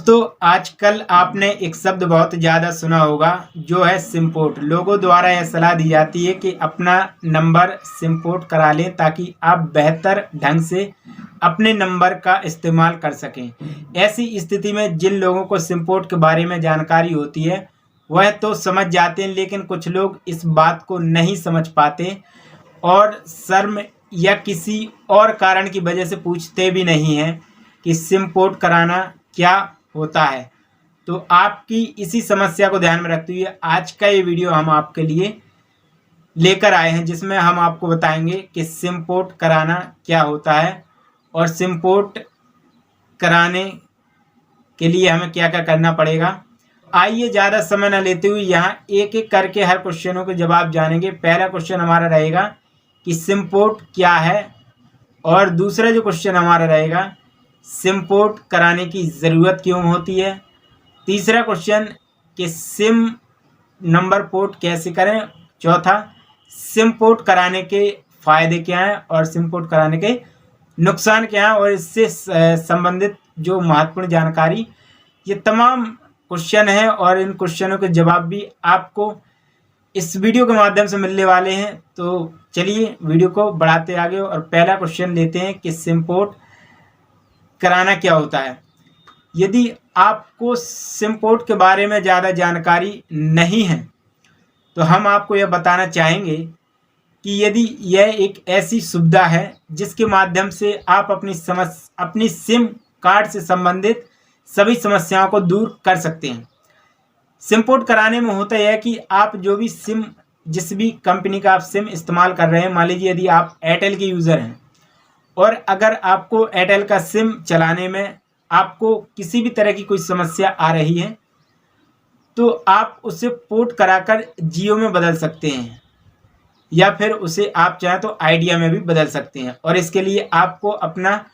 दोस्तों, आजकल आपने एक शब्द बहुत ज़्यादा सुना होगा जो है सिम पोर्ट। लोगों द्वारा यह सलाह दी जाती है कि अपना नंबर सिम पोर्ट करा लें ताकि आप बेहतर ढंग से अपने नंबर का इस्तेमाल कर सकें। ऐसी स्थिति में जिन लोगों को सिम पोर्ट के बारे में जानकारी होती है वह तो समझ जाते हैं, लेकिन कुछ लोग इस बात को नहीं समझ पाते और शर्म या किसी और कारण की वजह से पूछते भी नहीं हैं कि सिम पोर्ट कराना क्या होता है। तो आपकी इसी समस्या को ध्यान में रखते हुए आज का ये वीडियो हम आपके लिए लेकर आए हैं, जिसमें हम आपको बताएंगे कि सिम पोर्ट कराना क्या होता है और सिम पोर्ट कराने के लिए हमें क्या क्या करना पड़ेगा। आइए ज़्यादा समय न लेते हुए यहाँ एक एक करके हर क्वेश्चनों के जवाब जानेंगे। पहला क्वेश्चन हमारा रहेगा कि सिम पोर्ट क्या है, और दूसरा जो क्वेश्चन हमारा रहेगा सिम पोर्ट कराने की ज़रूरत क्यों होती है। तीसरा क्वेश्चन कि सिम नंबर पोर्ट कैसे करें। चौथा, सिम पोर्ट कराने के फ़ायदे क्या हैं और सिम पोर्ट कराने के नुकसान क्या हैं और इससे संबंधित जो महत्वपूर्ण जानकारी, ये तमाम क्वेश्चन हैं और इन क्वेश्चनों के जवाब भी आपको इस वीडियो के माध्यम से मिलने वाले हैं। तो चलिए वीडियो को बढ़ाते आगे और पहला क्वेश्चन लेते हैं कि सिम पोर्ट कराना क्या होता है। यदि आपको सिम पोर्ट के बारे में ज़्यादा जानकारी नहीं है तो हम आपको यह बताना चाहेंगे कि यदि यह एक ऐसी सुविधा है जिसके माध्यम से आप अपनी सिम कार्ड से संबंधित सभी समस्याओं को दूर कर सकते हैं। सिम पोर्ट कराने में होता यह है कि आप जो भी सिम, जिस भी कंपनी का आप सिम इस्तेमाल कर रहे हैं, मान लीजिए यदि आप एयरटेल के यूज़र हैं और अगर आपको एयरटेल का सिम चलाने में आपको किसी भी तरह की कोई समस्या आ रही है तो आप उसे पोर्ट कराकर जियो में बदल सकते हैं, या फिर उसे आप चाहें तो आइडिया में भी बदल सकते हैं। और इसके लिए आपको अपना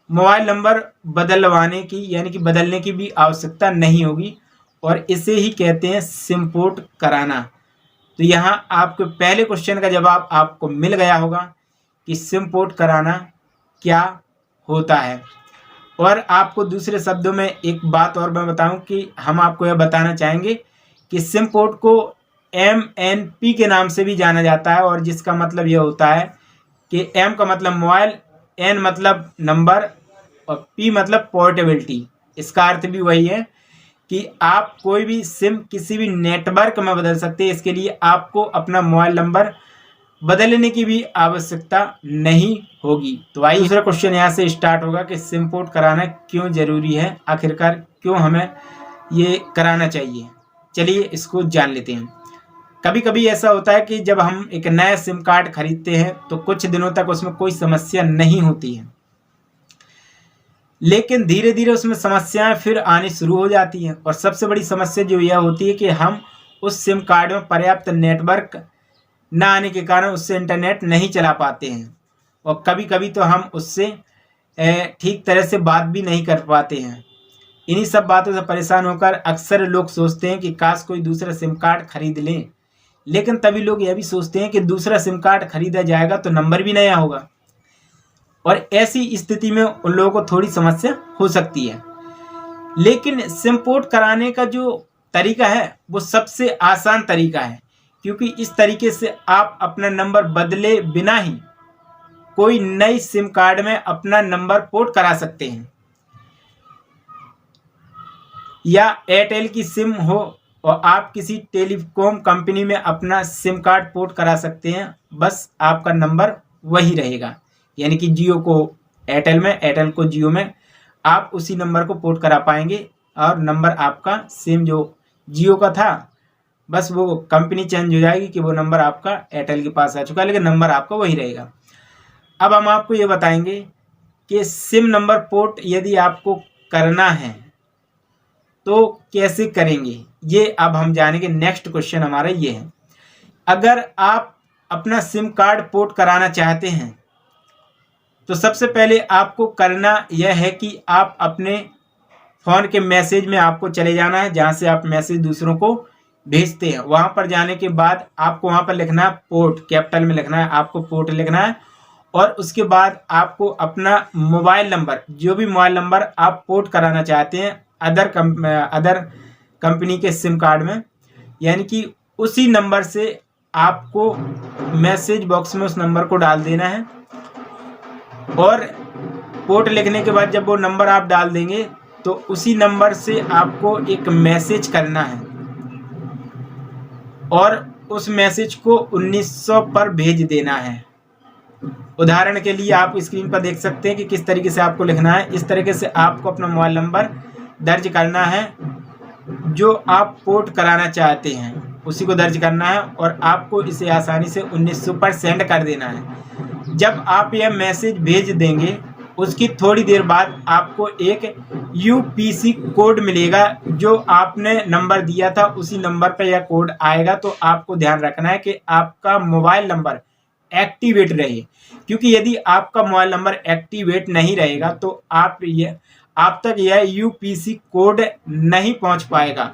मोबाइल नंबर बदलवाने की यानी कि बदलने की भी आवश्यकता नहीं होगी, और इसे ही कहते हैं सिम पोर्ट कराना। तो यहाँ आपके पहले क्वेश्चन का जवाब आपको मिल गया होगा कि सिम पोर्ट कराना क्या होता है। और आपको दूसरे शब्दों में एक बात और मैं बताऊं कि हम आपको यह बताना चाहेंगे कि सिम पोर्ट को MNP के नाम से भी जाना जाता है, और जिसका मतलब यह होता है कि M का मतलब मोबाइल, N मतलब नंबर और P मतलब पोर्टेबिलिटी। इसका अर्थ भी वही है कि आप कोई भी सिम किसी भी नेटवर्क में बदल सकते हैं। इसके लिए आपको अपना मोबाइल नंबर बदलने की भी आवश्यकता नहीं होगी। तो आइए दूसरा क्वेश्चन यहाँ से स्टार्ट होगा कि सिम पोर्ट कराना क्यों ज़रूरी है, आखिरकार क्यों हमें ये कराना चाहिए। चलिए इसको जान लेते हैं। कभी कभी ऐसा होता है कि जब हम एक नया सिम कार्ड खरीदते हैं तो कुछ दिनों तक उसमें कोई समस्या नहीं होती है, लेकिन धीरे धीरे उसमें समस्याएं फिर आनी शुरू हो जाती हैं। और सबसे बड़ी समस्या जो यह होती है कि हम उस सिम कार्ड में पर्याप्त नेटवर्क न आने के कारण उससे इंटरनेट नहीं चला पाते हैं, और कभी कभी तो हम उससे ठीक तरह से बात भी नहीं कर पाते हैं। इन्हीं सब बातों से परेशान होकर अक्सर लोग सोचते हैं कि काश कोई दूसरा सिम कार्ड खरीद लें, लेकिन तभी लोग यह भी सोचते हैं कि दूसरा सिम कार्ड खरीदा जाएगा तो नंबर भी नया होगा, और ऐसी स्थिति में उन लोगों को थोड़ी समस्या हो सकती है। लेकिन सिम पोर्ट कराने का जो तरीका है वो सबसे आसान तरीका है, क्योंकि इस तरीके से आप अपना नंबर बदले बिना ही कोई नई सिम कार्ड में अपना नंबर पोर्ट करा सकते हैं। या एयरटेल की सिम हो और आप किसी टेलीकॉम कंपनी में अपना सिम कार्ड पोर्ट करा सकते हैं, बस आपका नंबर वही रहेगा। यानी कि जियो को एयरटेल में, एयरटेल को जियो में, आप उसी नंबर को पोर्ट करा पाएंगे और नंबर आपका सिम जो जियो का था, बस वो कंपनी चेंज हो जाएगी कि वो नंबर आपका एयरटेल के पास आ चुका है, लेकिन नंबर आपका वही रहेगा। अब हम आपको ये बताएंगे कि सिम नंबर पोर्ट यदि आपको करना है तो कैसे करेंगे, ये अब हम जानेंगे। नेक्स्ट क्वेश्चन हमारा ये है, अगर आप अपना सिम कार्ड पोर्ट कराना चाहते हैं तो सबसे पहले आपको करना यह है कि आप अपने फ़ोन के मैसेज में आपको चले जाना है, जहाँ से आप मैसेज दूसरों को भेजते हैं। वहाँ पर जाने के बाद आपको वहाँ पर लिखना है पोर्ट, कैपिटल में लिखना है, आपको पोर्ट लिखना है, और उसके बाद आपको अपना मोबाइल नंबर, जो भी मोबाइल नंबर आप पोर्ट कराना चाहते हैं, अदर कंपनी के सिम कार्ड में, यानी कि उसी नंबर से आपको मैसेज बॉक्स में उस नंबर को डाल देना है और पोर्ट लिखने के बाद जब वो नंबर आप डाल देंगे तो उसी नंबर से आपको एक मैसेज करना है और उस मैसेज को 1900 पर भेज देना है। उदाहरण के लिए आप स्क्रीन पर देख सकते हैं कि किस तरीके से आपको लिखना है। इस तरीके से आपको अपना मोबाइल नंबर दर्ज करना है, जो आप पोर्ट कराना चाहते हैं उसी को दर्ज करना है और आपको इसे आसानी से 1900 पर सेंड कर देना है। जब आप यह मैसेज भेज देंगे उसकी थोड़ी देर बाद आपको एक UPC कोड मिलेगा, जो आपने नंबर दिया था उसी नंबर पर यह कोड आएगा। तो आपको ध्यान रखना है कि आपका मोबाइल नंबर एक्टिवेट रहे, क्योंकि यदि आपका मोबाइल नंबर एक्टिवेट नहीं रहेगा तो आप तक यह UPC कोड नहीं पहुंच पाएगा।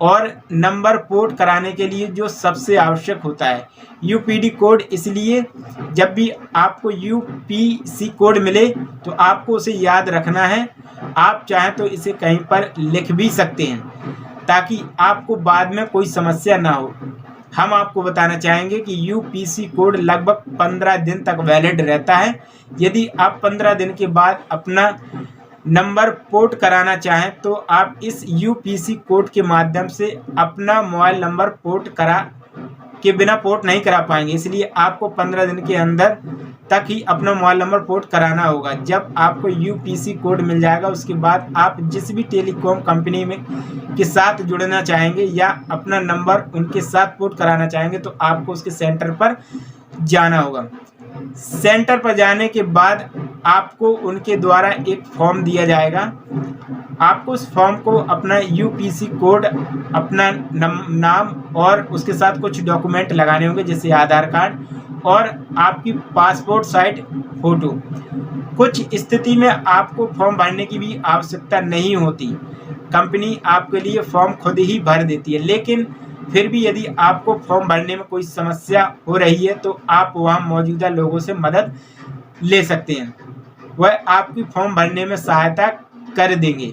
और नंबर पोर्ट कराने के लिए जो सबसे आवश्यक होता है UPD कोड, इसलिए जब भी आपको UPC कोड मिले तो आपको उसे याद रखना है। आप चाहें तो इसे कहीं पर लिख भी सकते हैं ताकि आपको बाद में कोई समस्या ना हो। हम आपको बताना चाहेंगे कि UPC कोड लगभग 15 दिन तक वैलिड रहता है। यदि आप 15 दिन के बाद अपना नंबर पोर्ट कराना चाहें तो आप इस UPC कोड के माध्यम से अपना मोबाइल नंबर पोर्ट करा के बिना पोर्ट नहीं करा पाएंगे, इसलिए आपको 15 दिन के अंदर तक ही अपना मोबाइल नंबर पोर्ट कराना होगा। जब आपको UPC कोड मिल जाएगा उसके बाद आप जिस भी टेलीकॉम कंपनी में के साथ जुड़ना चाहेंगे या अपना नंबर उनके साथ पोर्ट कराना चाहेंगे तो आपको उसके सेंटर पर जाना होगा। सेंटर पर जाने के बाद आपको उनके द्वारा एक फॉर्म दिया जाएगा। आपको उस फॉर्म को अपना UPC कोड, अपना नाम और उसके साथ कुछ डॉक्यूमेंट लगाने होंगे जैसे आधार कार्ड और आपकी पासपोर्ट साइज फ़ोटो। कुछ स्थिति में आपको फॉर्म भरने की भी आवश्यकता नहीं होती, कंपनी आपके लिए फॉर्म खुद ही भर देती है। लेकिन फिर भी यदि आपको फॉर्म भरने में कोई समस्या हो रही है तो आप वहां मौजूदा लोगों से मदद ले सकते हैं, वह आपकी फॉर्म भरने में सहायता कर देंगे।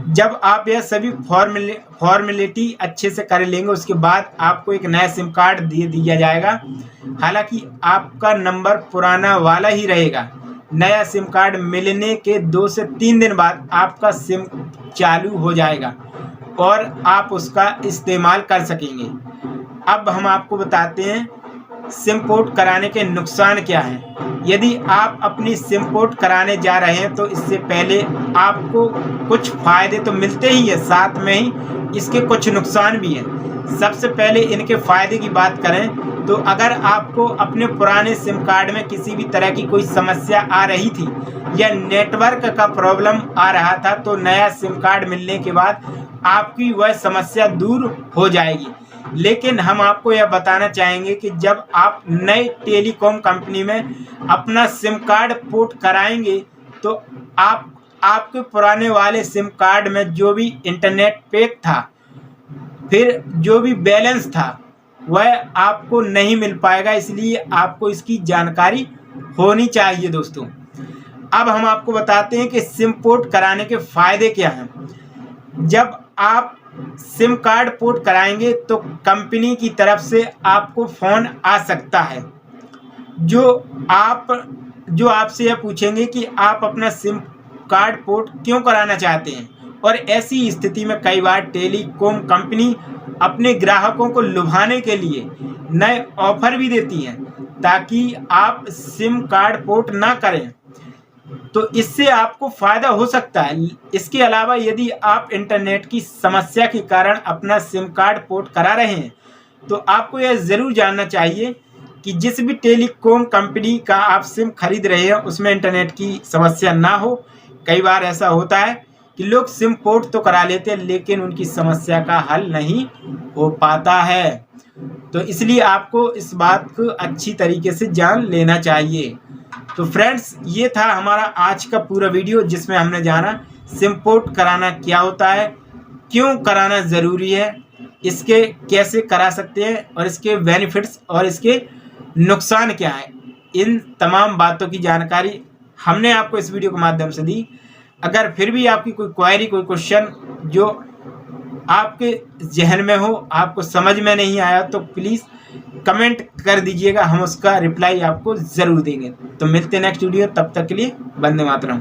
जब आप यह सभी फॉर्मेलिटी अच्छे से कर लेंगे उसके बाद आपको एक नया सिम कार्ड दिया जाएगा। हालांकि आपका नंबर पुराना वाला ही रहेगा। नया सिम कार्ड मिलने के 2 से 3 दिन बाद आपका सिम चालू हो जाएगा और आप उसका इस्तेमाल कर सकेंगे। अब हम आपको बताते हैं सिम पोर्ट कराने के नुकसान क्या हैं। यदि आप अपनी सिम पोर्ट कराने जा रहे हैं तो इससे पहले आपको कुछ फ़ायदे तो मिलते ही है, साथ में ही इसके कुछ नुकसान भी हैं। सबसे पहले इनके फ़ायदे की बात करें तो अगर आपको अपने पुराने सिम कार्ड में किसी भी तरह की कोई समस्या आ रही थी या नेटवर्क का प्रॉब्लम आ रहा था तो नया सिम कार्ड मिलने के बाद आपकी वह समस्या दूर हो जाएगी। लेकिन हम आपको यह बताना चाहेंगे कि जब आप नए टेलीकॉम कंपनी में अपना सिम कार्ड पोर्ट कराएंगे तो आपके पुराने वाले सिम कार्ड में जो भी इंटरनेट पैक था, फिर जो भी बैलेंस था, वह आपको नहीं मिल पाएगा। इसलिए आपको इसकी जानकारी होनी चाहिए दोस्तों। अब हम आपको बताते हैं कि सिम पोर्ट कराने के फ़ायदे क्या हैं। जब आप सिम कार्ड पोर्ट कराएंगे तो कंपनी की तरफ से आपको फ़ोन आ सकता है जो आपसे यह पूछेंगे कि आप अपना सिम कार्ड पोर्ट क्यों कराना चाहते हैं। और ऐसी स्थिति में कई बार टेलीकॉम कंपनी अपने ग्राहकों को लुभाने के लिए नए ऑफर भी देती हैं ताकि आप सिम कार्ड पोर्ट ना करें, तो इससे आपको फ़ायदा हो सकता है। इसके अलावा यदि आप इंटरनेट की समस्या के कारण अपना सिम कार्ड पोर्ट करा रहे हैं तो आपको यह ज़रूर जानना चाहिए कि जिस भी टेलीकॉम कंपनी का आप सिम खरीद रहे हैं उसमें इंटरनेट की समस्या ना हो। कई बार ऐसा होता है कि लोग सिम पोर्ट तो करा लेते हैं लेकिन उनकी समस्या का हल नहीं हो पाता है, तो इसलिए आपको इस बात को अच्छी तरीके से जान लेना चाहिए। तो फ्रेंड्स, ये था हमारा आज का पूरा वीडियो जिसमें हमने जाना सिम पोर्ट कराना क्या होता है, क्यों कराना ज़रूरी है, इसके कैसे करा सकते हैं और इसके बेनिफिट्स और इसके नुकसान क्या है। इन तमाम बातों की जानकारी हमने आपको इस वीडियो के माध्यम से दी। अगर फिर भी आपकी कोई क्वेरी, कोई क्वेश्चन जो आपके जहन में हो, आपको समझ में नहीं आया, तो प्लीज़ कमेंट कर दीजिएगा, हम उसका रिप्लाई आपको ज़रूर देंगे। तो मिलते हैं नेक्स्ट वीडियो, तब तक के लिए वंदे मातरम।